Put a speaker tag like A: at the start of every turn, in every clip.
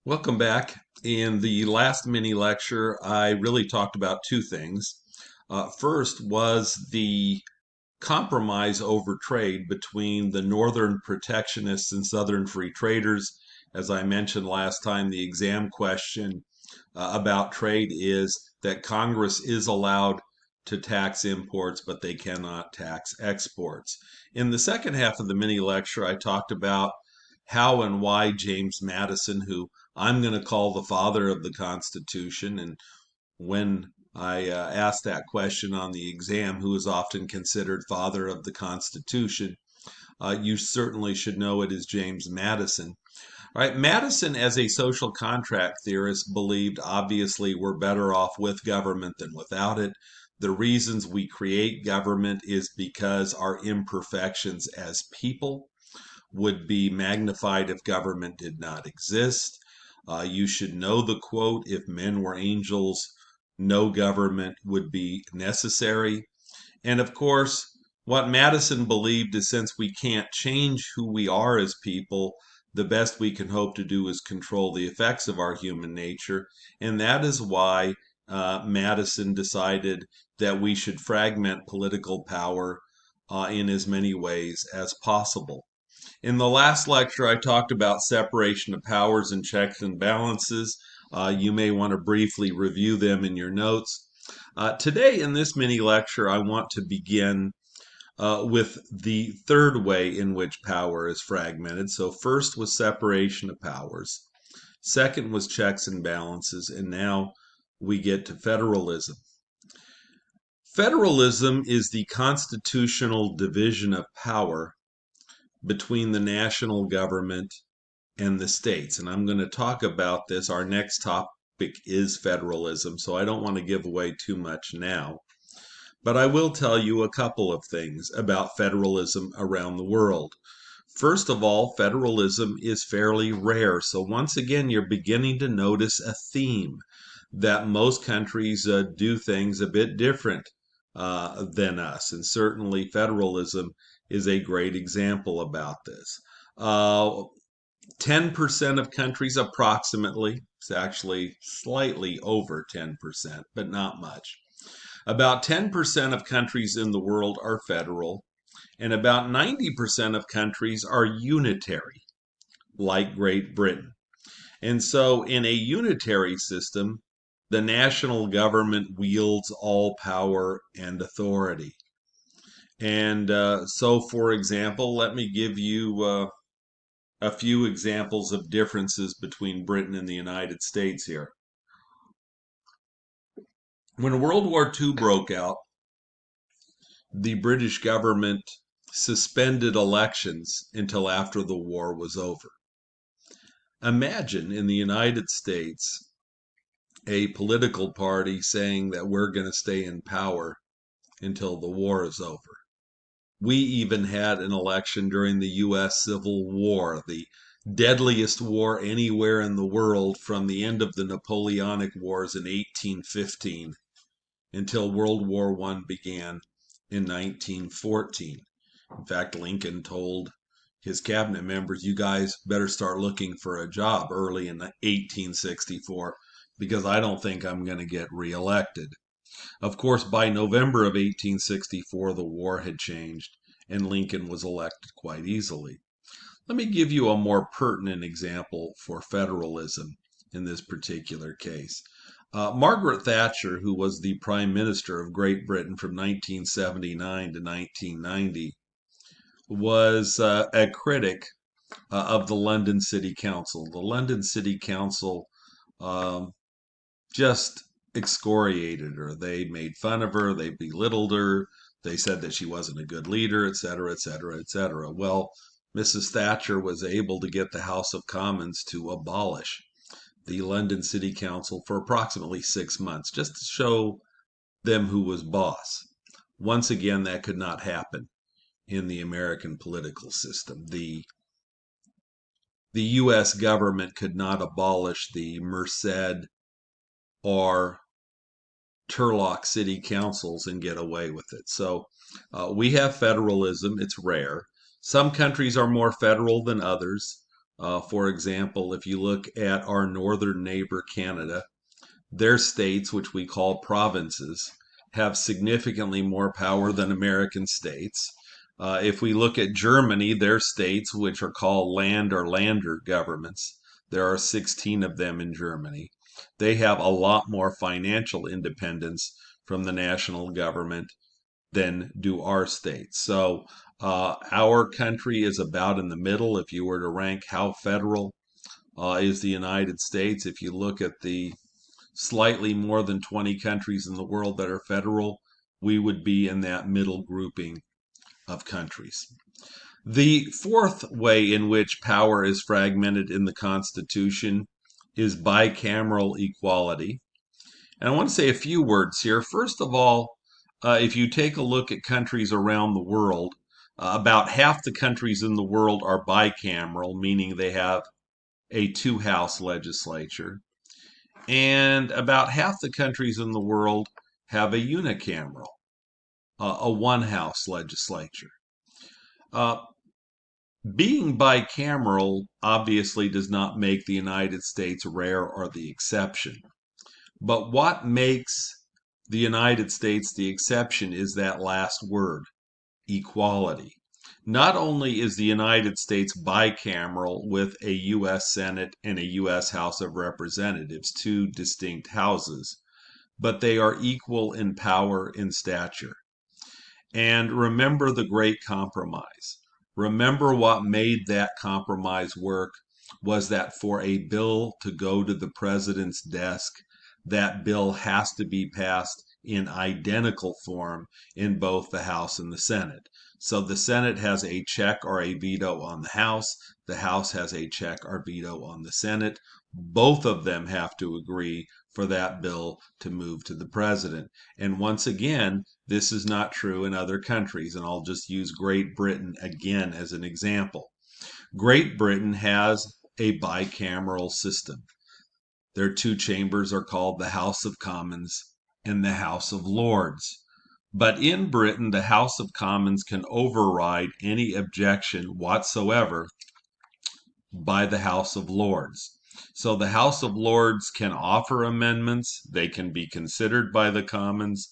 A: Welcome back. In the last mini lecture, I really talked about two things. First was the compromise over trade between the northern protectionists and southern free traders. As I mentioned last time, the exam question about trade is that Congress is allowed to tax imports, but they cannot tax exports. In the second half of the mini lecture, I talked about how and why James Madison, who I'm going to call the father of the Constitution, and when I asked that question on the exam, who is often considered father of the Constitution, you certainly should know it is James Madison. All right, Madison, as a social contract theorist, believed obviously we're better off with government than without it. The reasons we create government is because our imperfections as people would be magnified if government did not exist. You should know the quote, if men were angels, no government would be necessary. And of course, what Madison believed is since we can't change who we are as people, the best we can hope to do is control the effects of our human nature. And that is why Madison decided that we should fragment political power in as many ways as possible. In the last lecture, I talked about separation of powers and checks and balances. You may want to briefly review them in your notes. Today, in this mini lecture, I want to begin with the third way in which power is fragmented. So, first was separation of powers, second was checks and balances, and now we get to federalism. Federalism is the constitutional division of power between the national government and the states. And I'm going to talk about this. Our next topic is federalism, so I don't want to give away too much now. But I will tell you a couple of things about federalism around the world. First of all, federalism is fairly rare. So once again, you're beginning to notice a theme that most countries do things a bit different than us. And certainly federalism is a great example about this. 10% of countries, approximately, it's actually slightly over 10%, but not much. About 10% of countries in the world are federal, and about 90% of countries are unitary, like Great Britain. And so, in a unitary system, the national government wields all power and authority. And so, for example, let me give you a few examples of differences between Britain and the United States here. When World War II broke out, the British government suspended elections until after the war was over. Imagine in the United States a political party saying that we're going to stay in power until the war is over. We even had an election during the U.S. Civil War, the deadliest war anywhere in the world from the end of the Napoleonic Wars in 1815 until World War I began in 1914. In fact, Lincoln told his cabinet members, you guys better start looking for a job early in 1864 because I don't think I'm going to get reelected. Of course, by November of 1864, the war had changed and Lincoln was elected quite easily. Let me give you a more pertinent example for federalism in this particular case. Margaret Thatcher, who was the Prime Minister of Great Britain from 1979 to 1990, was a critic of the London City Council. The London City Council um, just excoriated her. They made fun of her, they belittled her, they said that she wasn't a good leader, etc., etc., etc. Well, Mrs. Thatcher was able to get the House of Commons to abolish the London City Council for approximately 6 months, just to show them who was boss. Once again, that could not happen in the American political system. The U.S. government could not abolish the Merced or Turlock city councils and get away with it. So we have federalism. It's rare. Some countries are more federal than others. For example, if you look at our northern neighbor, Canada, their states, which we call provinces, have significantly more power than American states. If we look at Germany, their states, which are called land or lander governments, there are 16 of them in Germany. They have a lot more financial independence from the national government than do our states. So our country is about in the middle. If you were to rank how federal is the United States, if you look at the slightly more than 20 countries in the world that are federal, we would be in that middle grouping of countries. The fourth way in which power is fragmented in the Constitution is bicameral equality. And I want to say a few words here. First of all, if you take a look at countries around the world, about half the countries in the world are bicameral, meaning they have a two-house legislature. And about half the countries in the world have a unicameral, a one-house legislature. Being bicameral obviously does not make the United States rare or the exception. But what makes the United States the exception is that last word, equality. Not only is the United States bicameral with a U.S. Senate and a U.S. House of Representatives, two distinct houses, but they are equal in power and stature. And remember the Great Compromise. Remember what made that compromise work was that for a bill to go to the president's desk, that bill has to be passed in identical form in both the House and the Senate. So the Senate has a check or a veto on the House has a check or veto on the Senate. Both of them have to agree for that bill to move to the president. And once again, this is not true in other countries, and I'll just use Great Britain again as an example. Great Britain has a bicameral system. Their two chambers are called the House of Commons and the House of Lords. But in Britain, the House of Commons can override any objection whatsoever by the House of Lords. So the House of Lords can offer amendments, they can be considered by the Commons,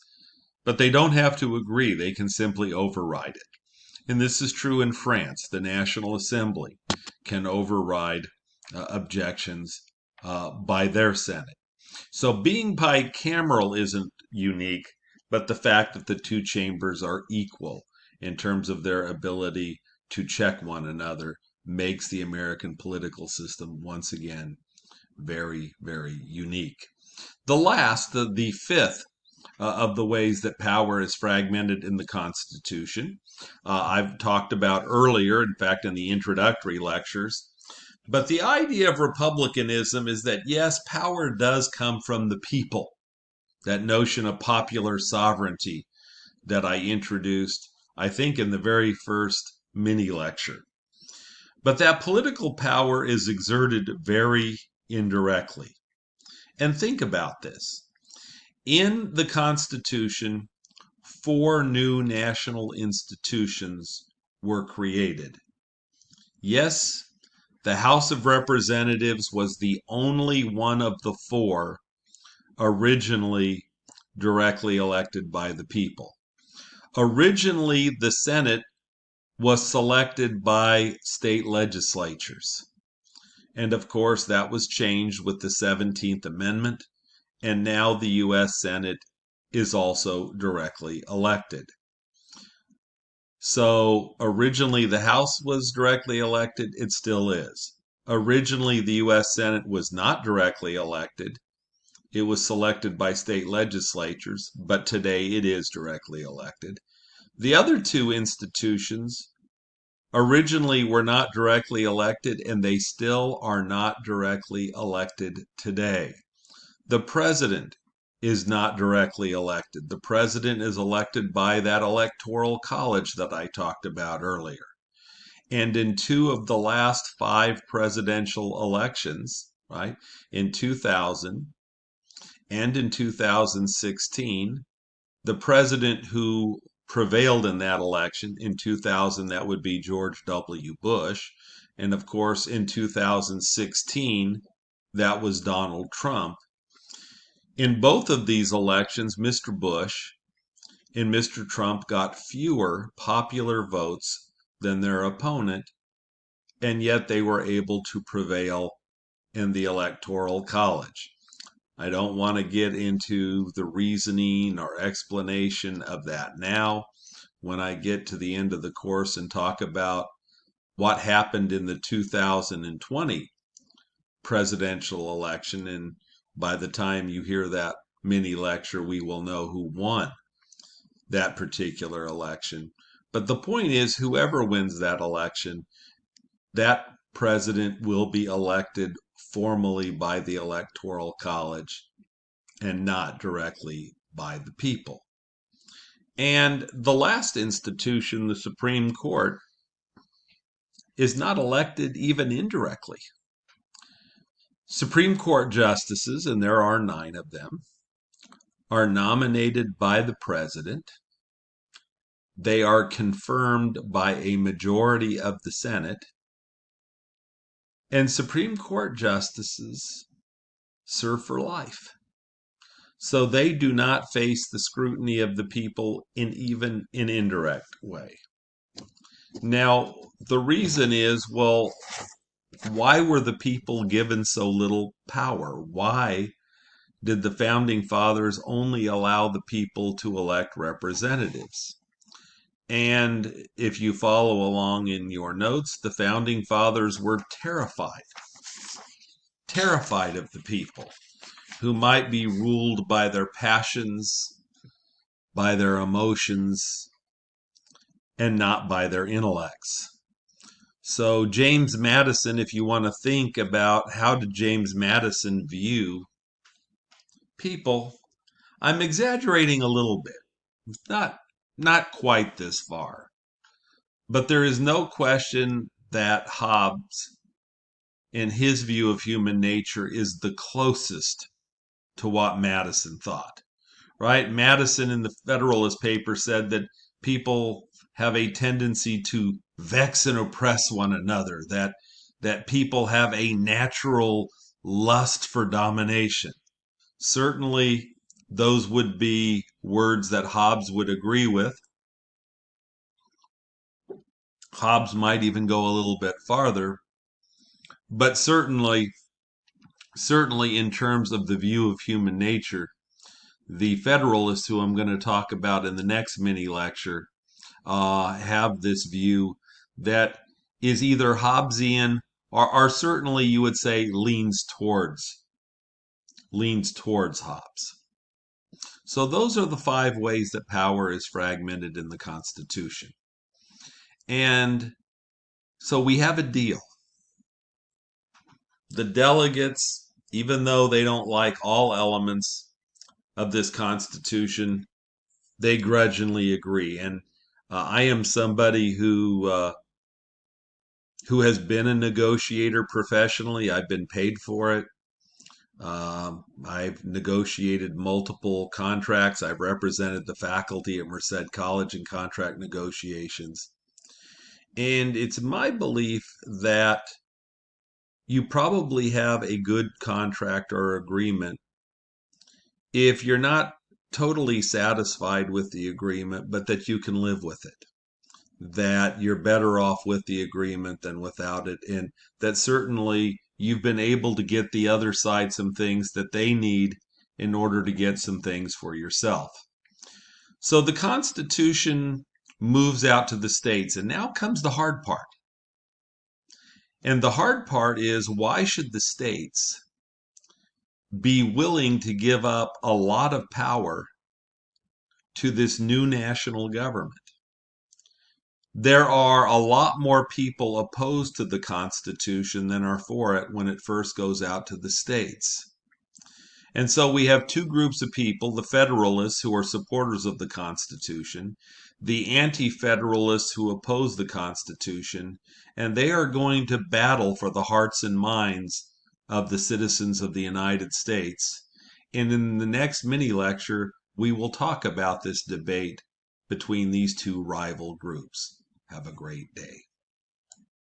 A: but they don't have to agree, they can simply override it. And this is true in France. The National Assembly can override objections by their Senate. So being bicameral isn't unique, but the fact that the two chambers are equal in terms of their ability to check one another makes the American political system once again very, very unique. The fifth of the ways that power is fragmented in the Constitution, I've talked about earlier, in fact, in the introductory lectures. But the idea of republicanism is that, yes, power does come from the people. That notion of popular sovereignty that I introduced, I think, in the very first mini lecture. But that political power is exerted very indirectly. And think about this. In the Constitution, 4 new national institutions were created. Yes, the House of Representatives was the only one of the 4 originally directly elected by the people. Originally, the Senate was selected by state legislatures. And of course, that was changed with the 17th Amendment, and now the U.S. Senate is also directly elected. So originally the House was directly elected, it still is. Originally the U.S. Senate was not directly elected. It was selected by state legislatures, but today it is directly elected. The other 2 institutions originally were not directly elected, and they still are not directly elected today. The president is not directly elected. The president is elected by that electoral college that I talked about earlier. And in 2 of the last 5 presidential elections, right, in 2000 and in 2016, the president who prevailed in that election, in 2000 that would be George W. Bush, And of course, in 2016, that was Donald Trump. In both of these elections, Mr. Bush and Mr. Trump got fewer popular votes than their opponent, and yet they were able to prevail in the Electoral College. I don't want to get into the reasoning or explanation of that now. When I get to the end of the course and talk about what happened in the 2020 presidential election, and by the time you hear that mini lecture, we will know who won that particular election. But the point is, whoever wins that election, that president will be elected formally by the Electoral College and not directly by the people. And the last institution, the Supreme Court, is not elected even indirectly. Supreme Court justices, and there are 9 of them, are nominated by the president. They are confirmed by a majority of the Senate. And Supreme Court justices serve for life. So they do not face the scrutiny of the people in even an indirect way. Now, the reason is, well, why were the people given so little power? Why did the founding fathers only allow the people to elect representatives? And if you follow along in your notes, the founding fathers were terrified of the people, who might be ruled by their passions, by their emotions, and not by their intellects. So James Madison, if you want to think about how did James Madison view people, I'm exaggerating a little bit, not quite this far, but there is no question that Hobbes, in his view of human nature, is the closest to what Madison thought, right? Madison in the Federalist paper said that people have a tendency to vex and oppress one another, that people have a natural lust for domination. Certainly, those would be words that Hobbes would agree with. Hobbes might even go a little bit farther, but certainly in terms of the view of human nature, the Federalists, who I'm going to talk about in the next mini lecture, have this view that is either Hobbesian or certainly, you would say, leans towards Hobbes. So those are the 5 ways that power is fragmented in the Constitution. And so we have a deal. The delegates, even though they don't like all elements of this Constitution, they grudgingly agree. And I am somebody who has been a negotiator professionally. I've been paid for it. I've negotiated multiple contracts. I've represented the faculty at Merced College in contract negotiations. And it's my belief that you probably have a good contract or agreement if you're not totally satisfied with the agreement, but that you can live with it, that you're better off with the agreement than without it, and that certainly you've been able to get the other side some things that they need in order to get some things for yourself. So the Constitution moves out to the states, and now comes the hard part. And the hard part is, why should the states be willing to give up a lot of power to this new national government? There are a lot more people opposed to the Constitution than are for it when it first goes out to the states. And so we have 2 groups of people: the Federalists, who are supporters of the Constitution, the Anti-Federalists, who oppose the Constitution, and they are going to battle for the hearts and minds of the citizens of the United States. And in the next mini lecture, we will talk about this debate between these 2 rival groups. Have a great day.